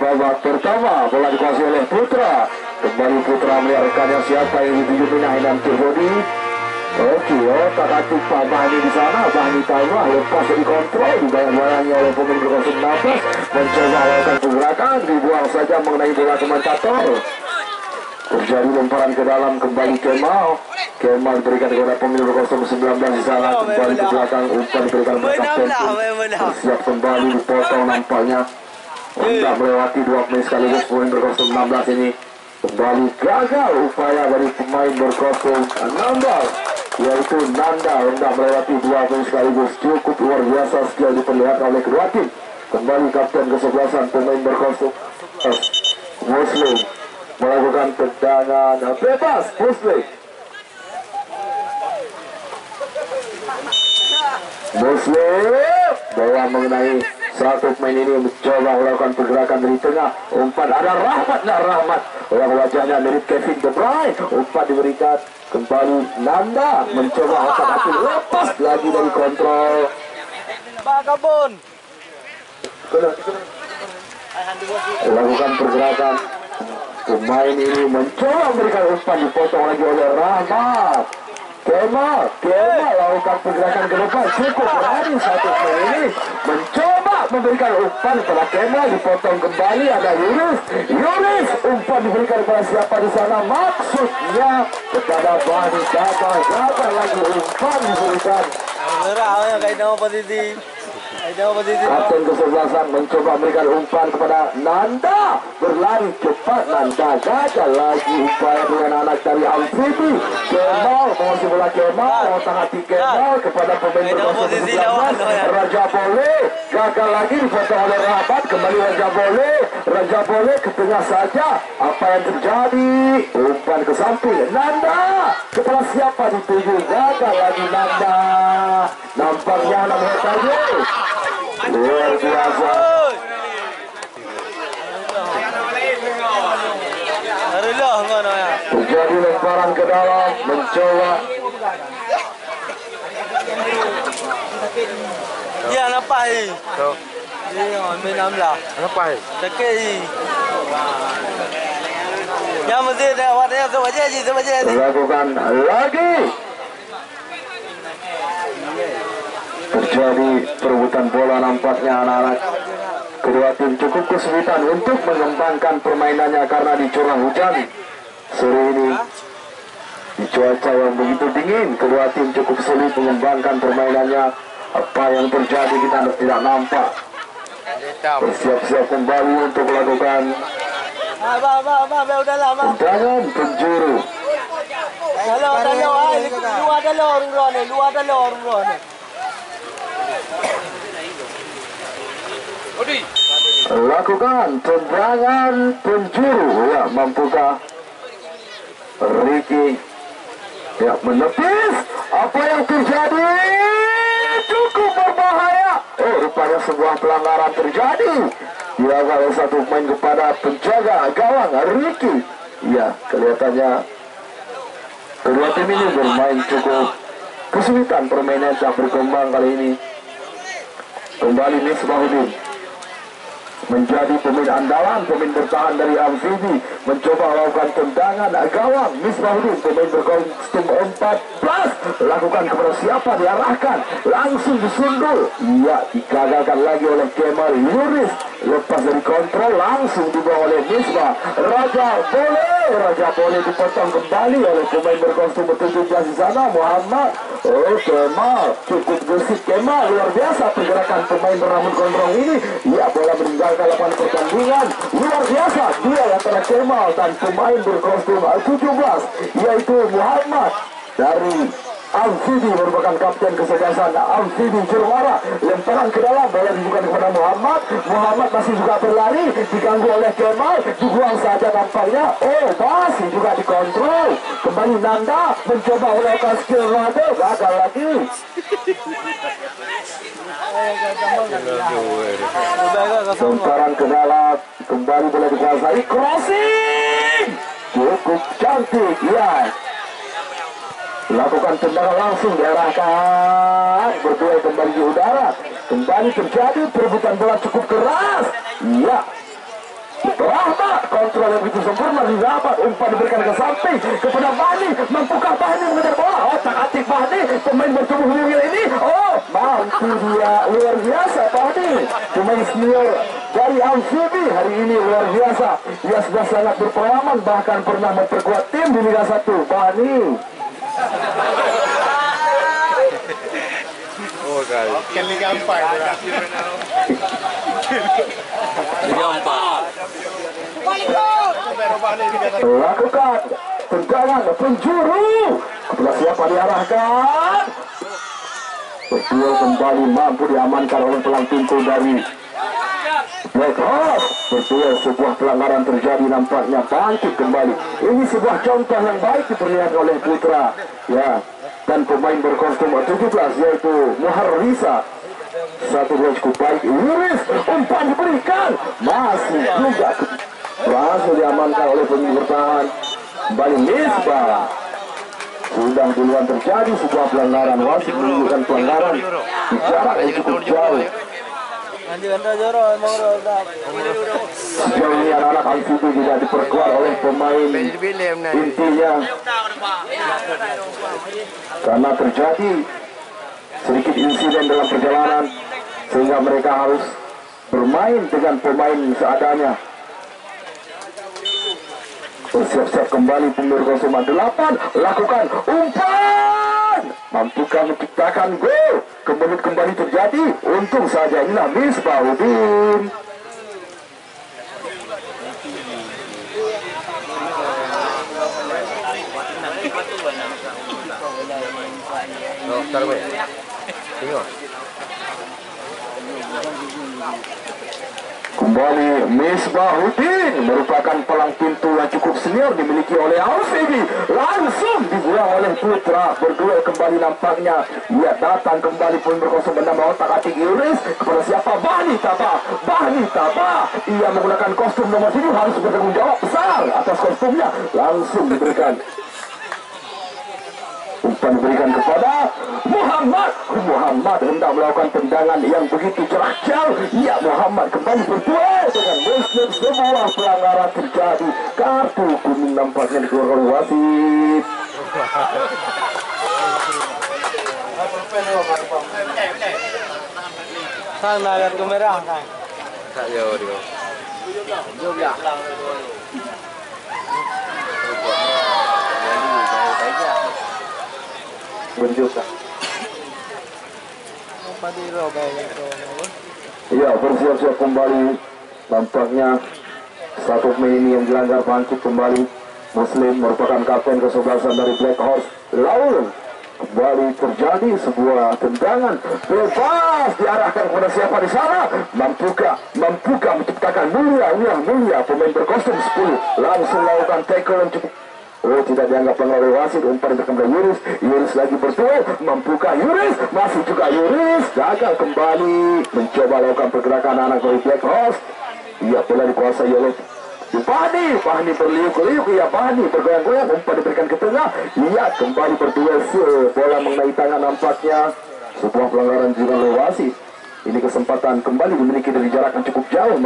babak pertama bola dikuasai oleh Putra. Kembali Putra melihat rekannya siapa yang dituju Minahin dan Tirbodi. Oke, otak-atik Pak Bahni di sana. Bahni Taimah lepas dari kontrol, dibayang-bayangi oleh pemain berkostum 16, mencoba melakukan pergerakan, dibuang saja mengenai bola komentator. Terjadi lemparan ke dalam, kembali Kemal. Kemal diberikan kepada pemain berkostum 19 di sana, kembali ke belakang, umpan diberikan kepada kapten. Bersiap kembali, dipotong nampaknya. Hendak melewati dua pemain sekaligus pemain berkostum 16 ini. Kembali gagal upaya dari pemain berkostum 16, yaitu Nanda, hendak melewati dua pemain sekaligus. Cukup luar biasa skill diperlihatkan oleh kedua tim. Kembali kapten kesebelasan pemain berkostum Muslim melakukan tendangan bebas. Muslim bola mengenai satu pemain ini, mencoba melakukan pergerakan dari tengah. Umpan ada Rahmat, wajahnya mirip Kevin De Bruyne. Umpan diberikan, kembali Nanda mencoba otak-atik, lepas lagi dari kontrol. Bakabon Melakukan pergerakan, pemain ini mencoba memberikan umpan, dipotong lagi oleh Rahmat. Kemal lakukan pergerakan ke depan, cukup berani satu pemain ini, mencoba memberikan umpan kepada Kemal, dipotong kembali. Ada Yuris, umpan diberikan kepada siapa di sana, maksudnya kepada Bahni. Gagal lagi umpan diberikan. Kapten kesebelasan mencoba memberikan umpan kepada Nanda, berlari cepat Nanda, gagal lagi upaya dengan anak dari Amfibi. Kemal menguasai bola, Kemal otak-atik Kemal kepada pemain berkostum 19 Raja Boleh, gagal lagi, dipotong oleh Rahmat. Kembali Raja Boleh ke tengah saja. Apa yang terjadi? Umpan ke samping, Nanda kepada siapa dituju, gagal lagi Nanda. Nampaknya anak saja luar biasa. Terjadi lemparan ke dalam, mencoba. Ya nampak ni. Dia main amla. Nampak ni. Dekat ni. Yang mesti dah awaknya sama je. Dilakukan lagi. Terjadi perebutan bola, nampaknya anak-anak kedua tim cukup kesulitan untuk mengembangkan permainannya karena dicurah hujan sore ini. Di cuaca yang begitu dingin, kedua tim cukup sulit mengembangkan permainannya. Apa yang terjadi kita tidak nampak. Bersiap-siap kembali untuk melakukan tendangan penjuru. Lakukan tendangan penjuru. Ya, mampukah Ricky menepis? Apa yang terjadi? Cukup berbahaya. Rupanya sebuah pelanggaran terjadi. Dilakukan oleh satu pemain kepada penjaga gawang Ricky. Ya, kelihatannya kedua tim ini bermain cukup kesulitan, permainan tak berkembang kali ini. Kembali Misbahuddin menjadi pemain andalan, pemain bertahan dari Amfibi, mencoba melakukan tendangan gawang. Misbahuddin, pemain berkostum 14, lakukan kepada siapa, diarahkan langsung disundul. Iya, digagalkan lagi oleh Kemal. Yuris lepas dari kontrol, langsung dibawa oleh Misbah. Raja boleh dipotong kembali oleh pemain berkostum 17 di sana, Muhammad. Kemal cukup gesit. Kemal luar biasa pergerakan pemain berambut gondrong ini. Iya, bola meninggalkan lapangan pertandingan. Luar biasa dia antara Kemal dan pemain berkostum 17, yaitu Muhammad dari Amfibi, merupakan kapten kesebelasan Amfibi Jurwara. Lemparan ke dalam, bola dibuka kepada Muhammad masih juga berlari, diganggu oleh Kemal, dibuang saja nampaknya. Masih juga dikontrol. Kembali Nanda mencoba melakukan skill rada, gagal lagi. Lemparan ke dalam, kembali bola dikuasai, crossing cukup cantik. Ya, lakukan tendangan langsung, diarahkan berdua kembali di udara. Kembali terjadi perebutan bola cukup keras. Iya, kontrol yang begitu sempurna didapat. Umpan diberikan ke samping kepada Bahni. Mampukah Bahni mengejar bola? Otak-atik Bahni, pemain bertubuh mungil ini. Oh, mampu dia, luar biasa Bahni. Pemain senior dari Amfibi hari ini luar biasa. Dia sudah sangat berpengalaman, bahkan pernah memperkuat tim di Liga 1. Bahni. Oh kali. Kan Liga 4 Liga 4. Lakukan tendangan penjuru. Kepada siapa diarahkan? Betul, kembali mampu diamankan oleh pelang pintu dari Black Horse. Betul, sebuah pelanggaran terjadi, nampaknya bangkit kembali. Ini sebuah contoh yang baik diperlihatkan oleh Putra, ya. Dan pemain berkostum 17 yaitu Muharrisa. Satu gol cukup baik. Yuris, umpan diberikan, masih juga berhasil diamankan oleh pemain bertahan. Kembali Misbah. Sudah duluan terjadi sebuah pelanggaran, wasit menunjukkan pelanggaran di jarak yang cukup jauh. Sejauh ini anak-anak Amfibi tidak diperkuat oleh pemain intinya karena terjadi sedikit insiden dalam perjalanan sehingga mereka harus bermain dengan pemain seadanya. Bersiap-siap kembali pemain 08, lakukan umpan, mampukah menciptakan gol? Kemudian kembali terjadi, untung saja inilah Misbahudin. Oh, taruh ya. Tengok. Kembali Misbahudin merupakan pelang pintu yang cukup senior dimiliki oleh Amfibi. Langsung dibuang oleh Putra. Berduel kembali nampaknya. Ia datang kembali pun berkosong menambah otak-atik Yuris. Kepada siapa? Bahni Taba. Bahni Taba. Ia menggunakan kostum nomor 7, harus bertanggung jawab besar atas kostumnya. Langsung diberikan. Umpan diberikan kepada Muhammad. Muhammad hendak melakukan tendangan yang begitu cerah. Ya, Muhammad kembali berduel dengan Muslim. Sebuah pelanggaran terjadi. Kartu kuning nampaknya dikeluarkan oleh wasit. Sang nagar ke merah kan. Tak jauh dia. Jauh ya. Menunjukkan. Iya, bersiap-siap kembali. Nampaknya satu pemain ini yang dilanggar bangkit kembali. Muslim merupakan kapten kesebelasan dari Black Horse. Lalu kembali terjadi sebuah tendangan bebas diarahkan kepada siapa di sana? Mampukah menciptakan mulia pemain berkostum 10 langsung lakukan tackle yang cukup. Oh, tidak dianggap pelanggar oleh wasit. Umpan diberikan Yuris. Yuris lagi berduel. Mampukah Yuris? Masih juga Yuris. Gagal kembali. Mencoba lakukan pergerakan anak dari Black Horse. Ia bola dikuasai oleh Bahni. Bahni berliuk-liuk. Ia Bahni bergoyang-goyang. Umpan diberikan ke tengah. Ia kembali berduel. Bola mengenai tangan nampaknya. Sebuah pelanggaran juga oleh wasit. Ini kesempatan kembali dimiliki dari jarak yang cukup jauh.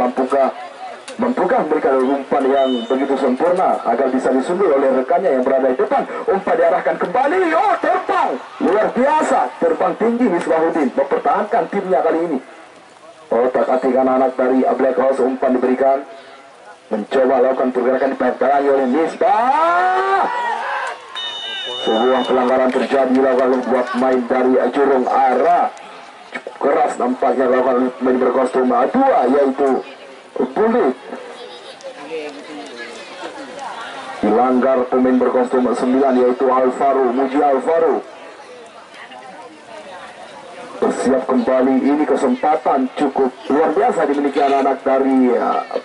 Mampukah memberikan umpan yang begitu sempurna agar bisa disundur oleh rekannya yang berada di depan. Umpan diarahkan kembali. Oh, terbang luar biasa, terbang tinggi Misbahudin mempertahankan timnya kali ini. Otak-atik anak-anak dari Black Horse. Umpan diberikan, mencoba lakukan pergerakan dipertahankan oleh Misbah. Sebuah pelanggaran terjadi lakukan buat main dari Jurung Ara. Cukup keras nampaknya lakukan main berkostum 2 yaitu Bulit. Dilanggar pemain berkostum 9 yaitu Muji Alvaro. Bersiap kembali, ini kesempatan cukup luar biasa dimiliki anak-anak dari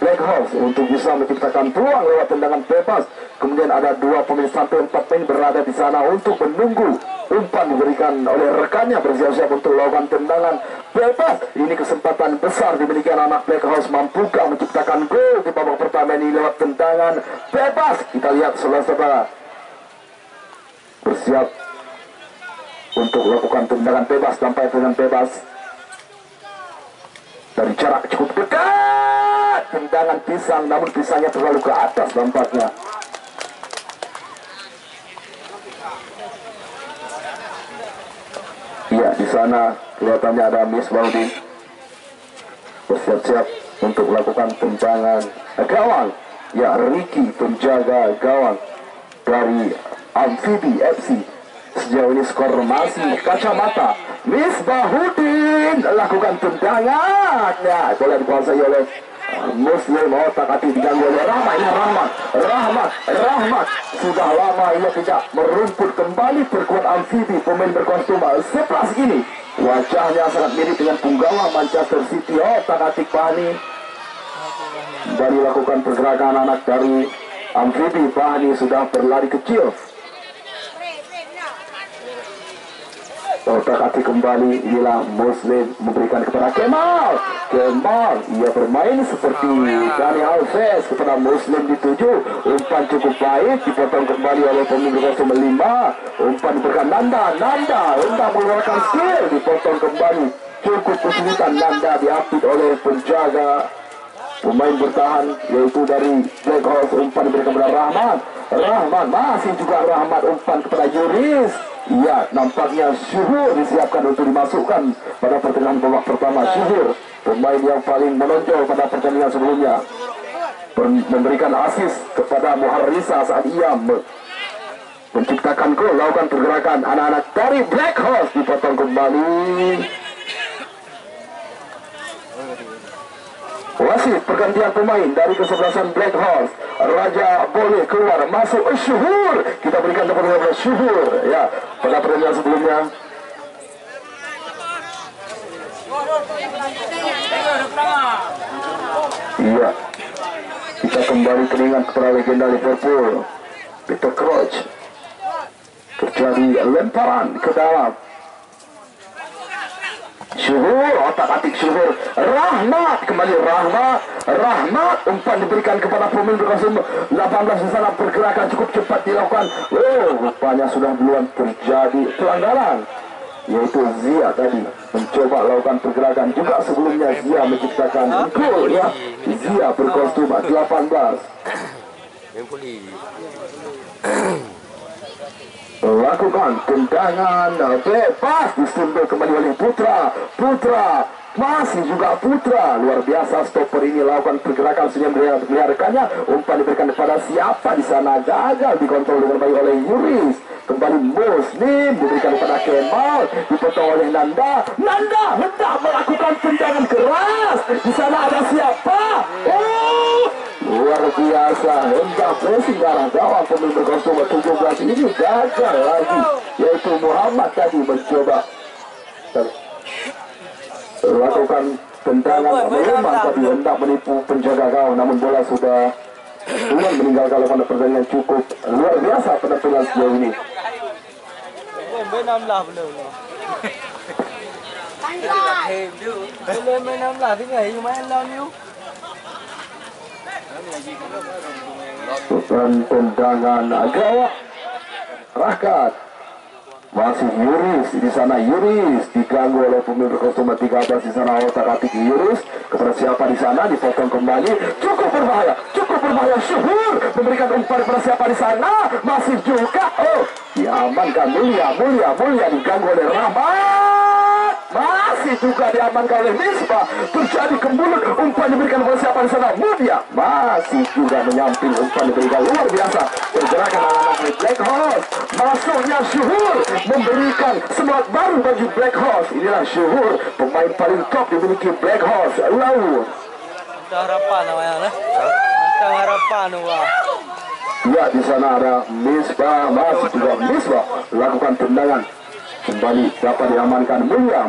Black Horse untuk bisa menciptakan peluang lewat tendangan bebas. Kemudian ada 2 pemain sampai 4 pemain berada di sana untuk menunggu umpan diberikan oleh rekannya, bersiap-siap untuk melakukan tendangan bebas. Ini kesempatan besar dimiliki anak-anak Black Horse. Mampukah menciptakan gol di babak pertama ini lewat tendangan bebas? Kita lihat saudara-saudara. Bersiap untuk melakukan tendangan bebas, sampai tendangan bebas dari jarak cukup dekat. tendangan pisang, namun pisangnya terlalu ke atas nampaknya. Iya, di sana kelihatannya ada Miss Baudin bersiap-siap untuk melakukan tendangan gawang. Ya, Ricky penjaga gawang dari Amfibi FC. Sejauh ini skor masih kacamata. Miss Baudin lakukan tendangan. Ya, bola dikuasai oleh Muslim. Otak-atik diganggu oleh Rahmat. Ini Rahmat sudah lama ia tidak merumput kembali perkuat Amfibi. Pemain berkostum sekelas ini wajahnya sangat mirip dengan punggawa Manchester City. Otak-atik Fahmi dari lakukan pergerakan anak dari Amfibi. Fahmi sudah berlari kecil. Otak-atik kembali. Inilah Muslim memberikan kepada Kemal. Ia bermain seperti Dani Alves kepada Muslim dituju. Umpan cukup baik, dipotong kembali oleh pemain berkostum 5. Umpan diberikan Nanda hendak mengeluarkan skill, dipotong kembali. Cukup kesulitan. Nanda diapit oleh penjaga pemain bertahan yaitu dari Black Horse. Umpan diberikan kepada Rahmat masih juga Rahmat. Umpan kepada Yuris. Iya, nampaknya Syuhur disiapkan untuk dimasukkan pada pertandingan babak pertama. Syuhur, pemain yang paling menonjol pada pertandingan sebelumnya, memberikan asis kepada Muharrisa saat ia menciptakan gol. Lakukan pergerakan anak-anak dari Black Horse, dipotong kembali. Wasit pergantian pemain dari kesebelasan Black Horse. Raja boleh keluar, masuk Syuhur. Kita berikan tempat kepada Syuhur. Ya, pada pertandingan sebelumnya. Iya, kita kembali teringat kepada legenda Liverpool, Peter Crouch. Terjadi lemparan ke dalam. Syuhur, otak-atik Syuhur. Rahmat, kembali Rahmat. Umpan diberikan kepada pemain berkostum 18 di sana. Pergerakan cukup cepat dilakukan. Rupanya sudah duluan terjadi pelanggaran, yaitu Zia tadi mencoba lakukan pergerakan. Juga sebelumnya Zia menciptakan gol ya. Zia berkostum 18. Lakukan tendangan bebas, disundul kembali oleh Putra masih juga Putra. Luar biasa stopper ini lakukan pergerakan sehingga melarikannya. Umpan diberikan kepada siapa di sana, gagal dikontrol dengan baik oleh Yuris. Kembali Muslim diberikan kepada Kemal, dipotong oleh Nanda hendak melakukan tendangan keras. Di sana ada siapa? Luar biasa, hendak pressing ke arah gawang pemain berkostum 17 ini gagal lagi, yaitu Muhammad tadi mencoba lakukan tendangan memang tadi hendak menipu penjaga gawang, namun bola sudah belum meninggalkan lapangan. Pertandingan cukup luar biasa penampilan sejauh ini. Bukan tendangan gawang Rakat. Masih Yuris di sana. Yuris diganggu oleh pemain berkostum 13 di sana. Otak-atik Yuris kepada siapa di sana, dipotong kembali. Cukup berbahaya. Syuhur memberikan umpan kepada siapa di sana, masih juga diamankan. Mulia diganggu oleh Rahmat. Masih juga diamankan oleh Misbah. Terjadi kemulut. Umpan diberikan kepada siapa di sana, Mulia. Masih juga menyamping. Umpan diberikan. Luar biasa pergerakan anak-anak Black Horse. Masuknya Syuhur memberikan semangat baru bagi Black Horse. Inilah Syuhur, pemain paling top dimiliki Black Horse. Lalu harapan namanya, harapan wah. Ya, di sana ada Misbah, masih juga Misbah lakukan tendangan. Kembali dapat diamankan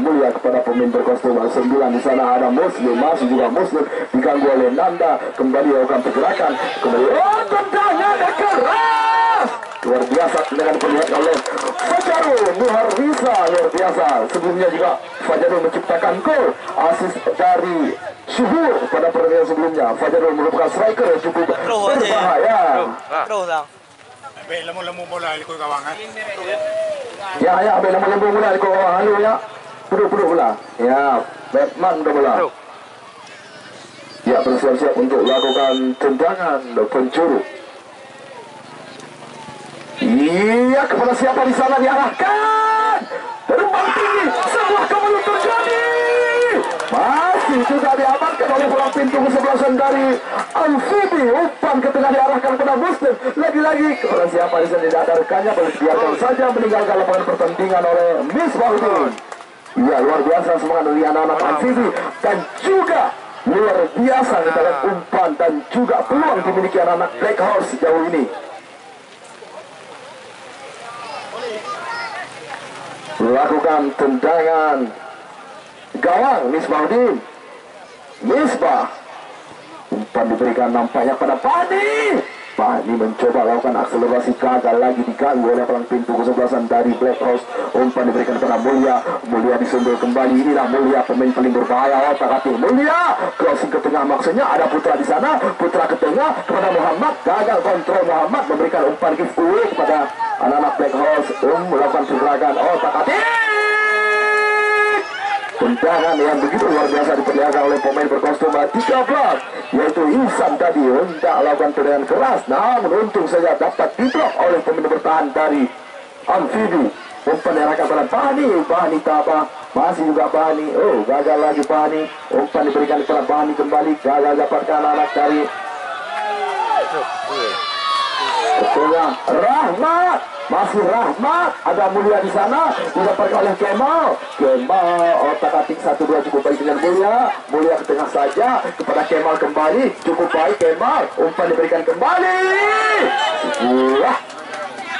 Mulia kepada pemain berkostum 9 di sana. Ada Muslim, masih juga Muslim diganggu oleh Nanda. Kembali lakukan pergerakan. Kembali tendangan keras. Luar biasa tendangan diperlihatkan oleh Fajarul Muharrisa. Luar biasa. Sebelumnya juga Fajarul menciptakan gol. Asis dari Syuhur pada pertandingan sebelumnya. Fajarul merupakan striker yang cukup berbahaya. Lemu bola ikut gawang Ya, ambil lemu bola ikut gawang. Halo ya. Puduk bola. Ya, Batman udah bola. Ya, bersiap-siap untuk lakukan tendangan penjuru. Iya, kepada siapa di sana diarahkan? Terbang tinggi, sebuah kemelut terjadi. Masih juga diamankan oleh pelang pintu kesebelasan dari Amfibi. Umpan ke tengah diarahkan kepada Muslim. Lagi-lagi kepada siapa di sana diadarkannya, boleh dibiarkan saja meninggalkan lapangan pertandingan oleh Misbahuddin. Iya, luar biasa semangat dari anak-anak Amfibi dan juga luar biasa kita lihat umpan dan juga peluang dimiliki anak-anak Black Horse sejauh ini. Melakukan tendangan gawang Misbahuddin. Misbah, umpan diberikan nampaknya pada Fahmi. Fahmi mencoba lakukan akselerasi, gagal lagi diganggu oleh pelang pintu kesebelasan dari Black Horse. Umpan diberikan kepada Mulia. Mulia disundul kembali. Inilah Mulia, pemain paling berbahaya. Otak-atik Mulia, crossing ke tengah, maksudnya ada Putra di sana. Putra ke tengah kepada Muhammad, gagal kontrol Muhammad, memberikan umpan giveaway kepada anak-anak Black Horse. Melakukan pergerakan otak-atik. Tendangan yang begitu luar biasa diperlihatkan oleh pemain berkostum 13, yaitu Ihsan tadi hendak lakukan tendangan keras, namun untung saja dapat diblok oleh pemain bertahan dari Amfibi. Umpan diarahkan pada Fahmi. Fahmi Taba, masih juga Fahmi. Oh, gagal lagi Fahmi. Umpan diberikan kepada Fahmi kembali, gagal dapatkan anak dari Tengah Rahmat. Masih Rahmat, ada Mulia di sana, didapatkan oleh Kemal. Kemal otak-atik 1-2 cukup baik dengan Mulia. Mulia ke tengah saja kepada Kemal kembali, cukup baik Kemal. Umpan diberikan kembali. Wah,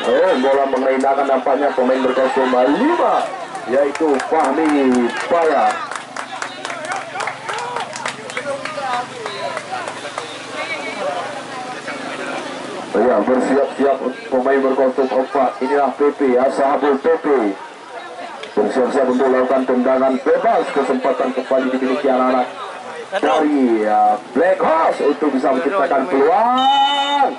oh, bola mengendakan nampaknya pemain berkostum 5, yaitu Fahmi Paya. Ya, bersiap-siap pemain berkostum 4. Inilah PP, Ashabul PP. Bersiap-siap untuk melakukan tendangan bebas. Kesempatan kembali dimiliki anak-anak dari Black Horse untuk bisa menciptakan peluang.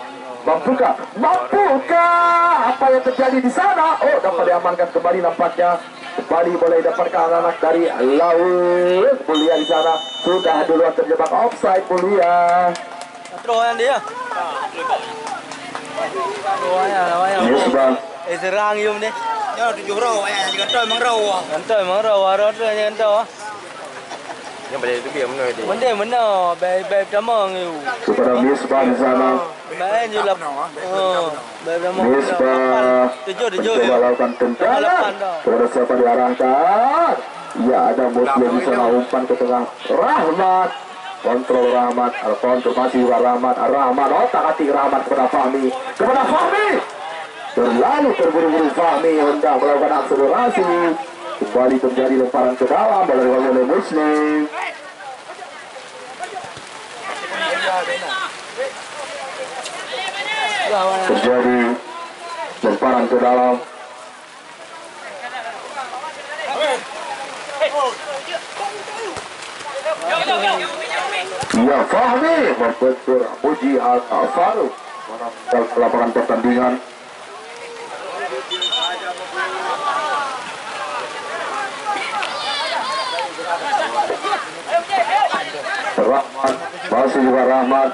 Mampukah? Mampukah? Apa yang terjadi di sana? Oh, dapat diamankan kembali nampaknya. Kembali boleh dapatkan anak-anak dari Laut. Mulia di sana sudah duluan terjebak offside. Mulia. Terus yang dia. Misbah. Serang yum deh. Ya 7 row ya, juga tu memang row. Entah emang rawa rasanya entah. Yang pada itu biar mana dia. Mana beb tamang you. Kepada Misbah di sana. Main je lah. Beb tamang. Misbah Tujuh. mencoba lakukan tendangan. Kepada siapa diarahkan? Ya, ada Muslim di sana, umpan ke tengah. Rahmat. Kontrol Rahmat, konfirmasi Rahmat, otak-atik Rahmat kepada Fahmi. Terlalu terburu-buru Fahmi hendak melakukan akselerasi. Kembali terjadi lemparan ke dalam oleh Muslim. Terjadi lemparan ke dalam. Ya, Fahmi membentur Muji Al-Faruq dalam lapangan pertandingan. Rahmat, masih juga Rahmat.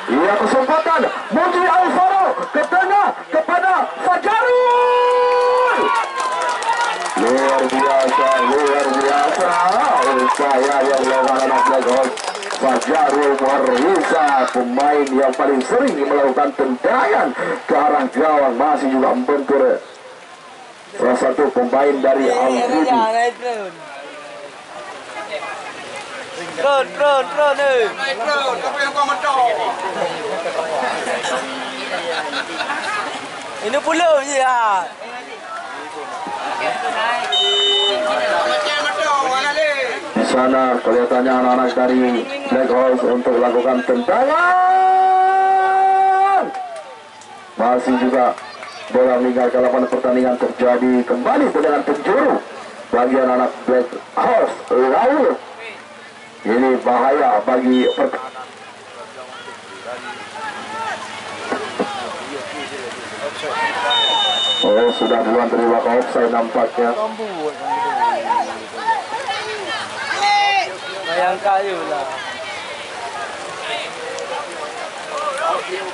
Iya, kesempatan Muji Al-Faruq ke tengah kepada Fajarul. Luar biasa. Upaya yang dilakukan anak Black Horse. Fajarul Marisa, pemain yang paling sering melakukan tendangan ke arah gawang, masih juga membentur salah satu pemain dari Al-Fudi. Drone ni. Apa yang kau macam? Ini pulau je ya. Di sana kelihatannya anak-anak dari Black Horse untuk melakukan tendangan. Masih juga bola meninggalkan lapangan pertandingan, terjadi kembali tendangan penjuru bagi anak-anak Black Horse. Lalu ini bahaya bagi pertahanan. Oh, sudah duluan terima offside nampaknya. Bayang kayu lah. Iya,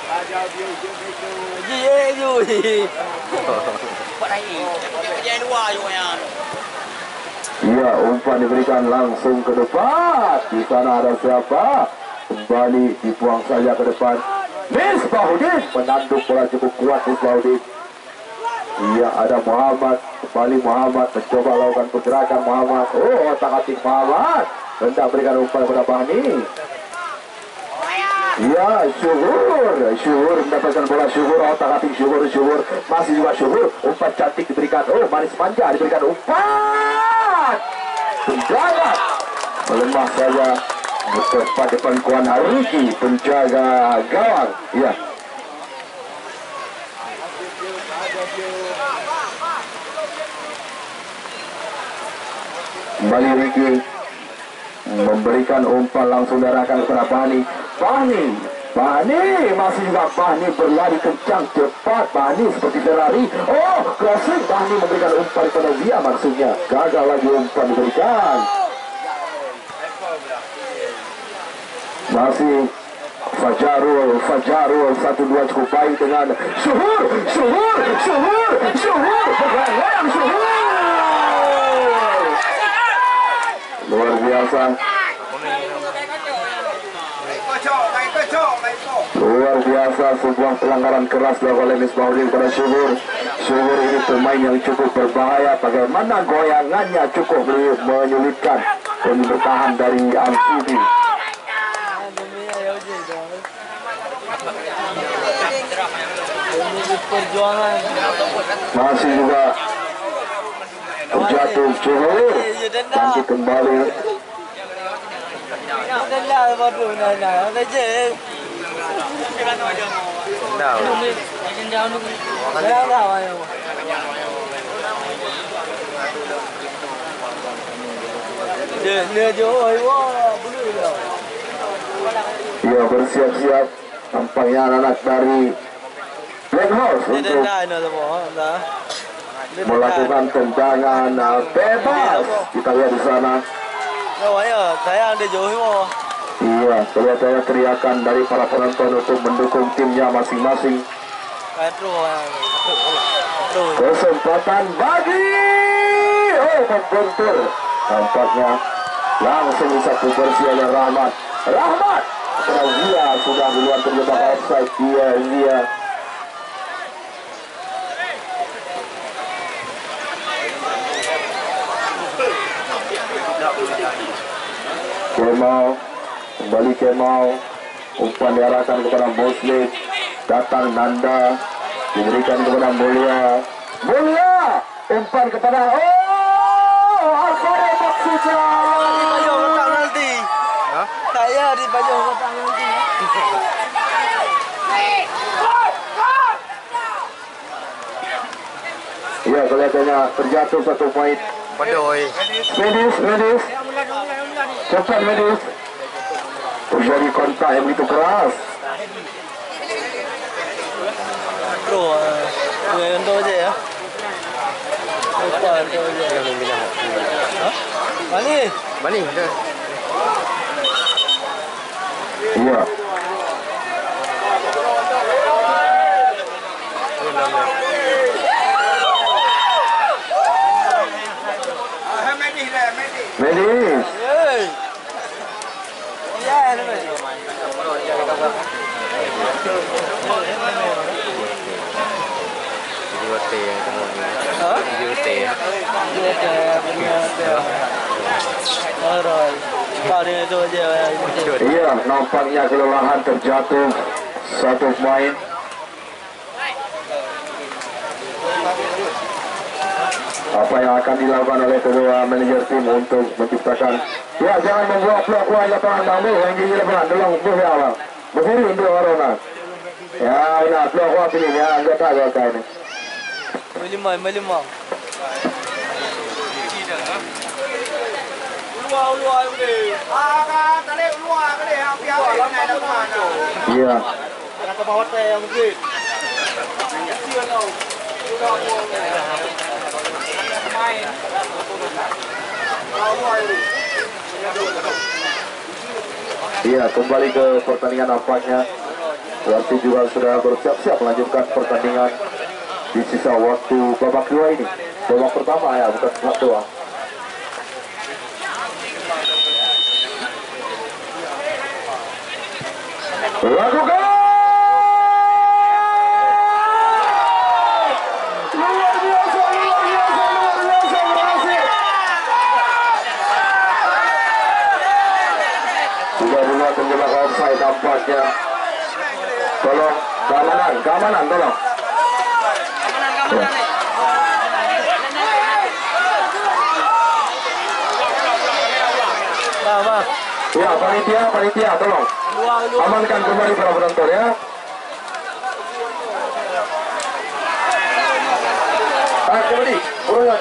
umpan diberikan langsung ke depan. Di sana ada siapa? Kembali dibuang saja ke depan. Misbahuddin menanduk bola cukup kuat. Misbahuddin. Iya, ada Muhammad. Kembali Muhammad mencoba lakukan pergerakan Muhammad. Oh, otak-atik Muhammad. Hendak berikan umpan kepada Bahni. Ya, Syuhur mendapatkan bola. Syuhur, otak-atik Syuhur, masih juga Syuhur. Umpan cantik diberikan. Oh, manis manja diberikan umpan. Penjaga melemah saja. Tepat depan Kuan Haruki, penjaga gawang. Ya. Kembali Riki memberikan umpan langsung diarahkan kepada Bahni. Bahni masih juga Bahni berlari kencang cepat. Bahni seperti Ferrari. Oh, crossing. Bahni memberikan umpan kepada dia, maksudnya gagal lagi umpan diberikan. Masih Fajarul 1-2 cukup baik dengan Syuhur bergoyang Syuhur. Luar biasa. Luar biasa, sebuah pelanggaran keras dilakukan oleh Misbahuddin kepada Syuhur. Syuhur ini pemain yang cukup berbahaya. Bagaimana goyangannya cukup menyulitkan dan bertahan dari Amfibi. Masih juga terjatuh Syuhur. Bangkit kembali. Ya, bersiap-siap tampaknya anak dari Black House untuk melakukan tendangan bebas. Kita lihat di sana. Iya, kelihatannya teriakan dari para penonton untuk mendukung timnya masing-masing. Kesempatan bagi membentur. Tampaknya langsung disapu bersih oleh Rahmat. Zia sudah duluan terjebak offside. Zia. Kemal umpan diarahkan kepada Muslim. Datang Nanda, diberikan kepada Mulia, umpan kepada Alfaro maksudnya. Saya di baju kotak nanti. Iya, kelihatannya terjatuh 1 poin. Medis. Cepat Medis. Terjadi kontak yang begitu keras. Untuk aja ya. Bani. Iya. Medis. Iya, nampaknya kelelahan terjatuh 1 pemain. Apa yang akan dilakukan oleh kedua manajer tim untuk menciptakan? Ya, jangan membuat peluang lapangan tamu yang gini lapangan dalam buah awal. Begini untuk orang. Ya, ini peluang ini ya, enggak tahu apa ini. Melimau. Iya. Iya, kembali ke pertandingan nampaknya Wasit juga sudah bersiap-siap melanjutkan pertandingan di sisa waktu babak kedua ini. Babak pertama ya, bukan babak kedua. Lakukan! Luar biasa, berhasil. Sudah mulai terjebak offside tampaknya. Tolong, keamanan, tolong. Ya, panitia, tolong. Amankan kembali para penonton ya. Kembali, buruan.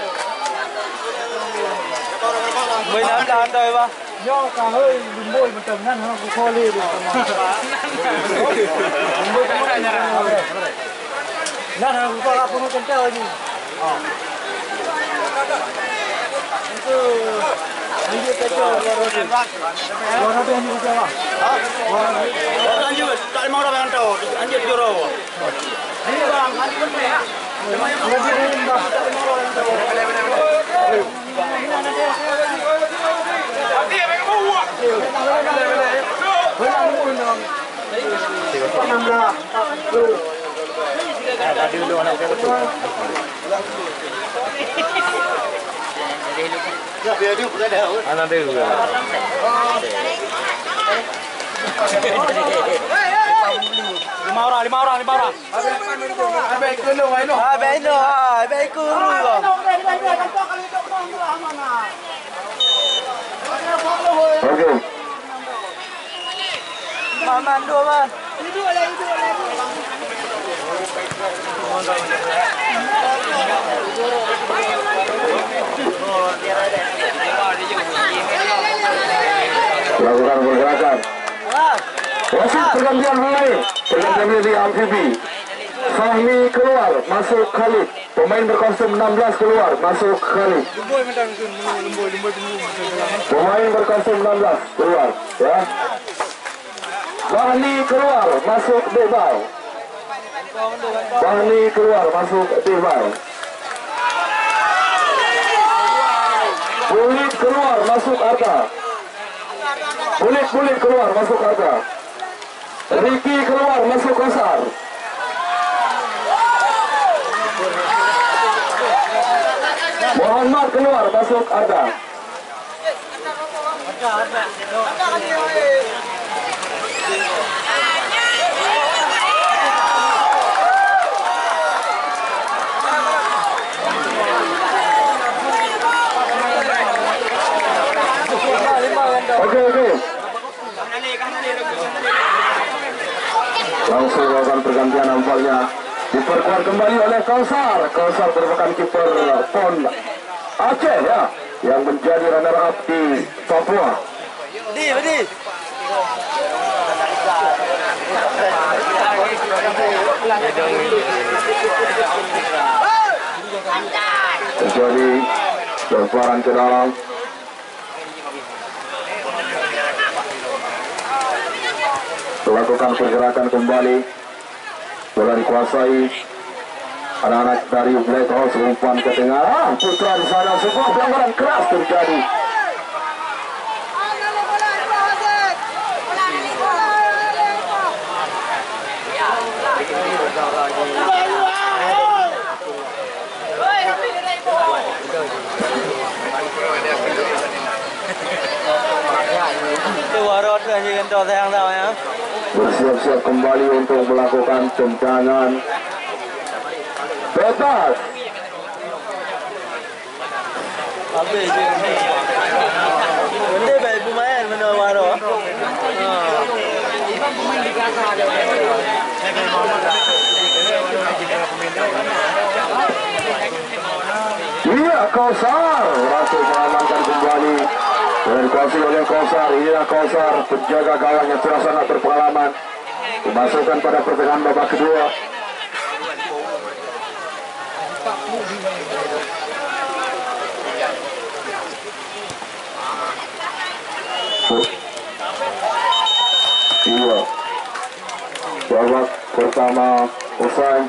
Mới nắm đàn rồi ba. Do cả hơi đừng bôi mà tầm năn nó cũng kho lê được đừng bôi cái này năn nó cũng có là không có chơi gì ini dia kacau warna tu yang kacau Orang lanjut, tak mau orang yang tahu. Lanjut juro. ini bang lanjut kan ya lanjut ini bang tak mau orang yang tahu Dia mereka bawa. tadi dulu anak dia betul Anak dia juga. lima orang Baik dulu, ayo. Baik dulu. Oke. Maman dua man. Lakukan pergerakan. Wasit pergantian mulai. Pergantian di amfibi. Fahmi keluar, masuk Khalid. Pemain berkostum 16 keluar, masuk Khalid. Pemain berkostum 16 keluar, ya. Fahmi keluar, masuk Debal. Fahmi keluar, masuk Debal. Bulit keluar, masuk Arta. Bulit keluar, masuk Arta. Ricky keluar, masuk Kosar. Muhammad keluar, masuk Arta. Oke. Langsung melakukan pergantian nampaknya. Diperkuat kembali oleh Kausar. Kausar merupakan kiper PON Aceh ya, yang menjadi runner-up di Papua. Bedi. Terjadi lemparan ke dalam. Melakukan pergerakan kembali. Bola dikuasai anak-anak dari Black House, umpan ke tengah. Putra di sana, sebuah pelanggaran keras terjadi. Itu warot aja kan tuh sayang tahu ya. Bersiap-siap kembali untuk melakukan tendangan bebas. Apa itu? Benda baik pemain mana warot. Iya, Kausar berhasil mengamankan kembali. Dan dikuasai oleh Kausar. Iya, Kausar, penjaga gawang yang sudah sangat berpengalaman. Dimasukkan pada pertengahan babak kedua. Iya. babak pertama usai.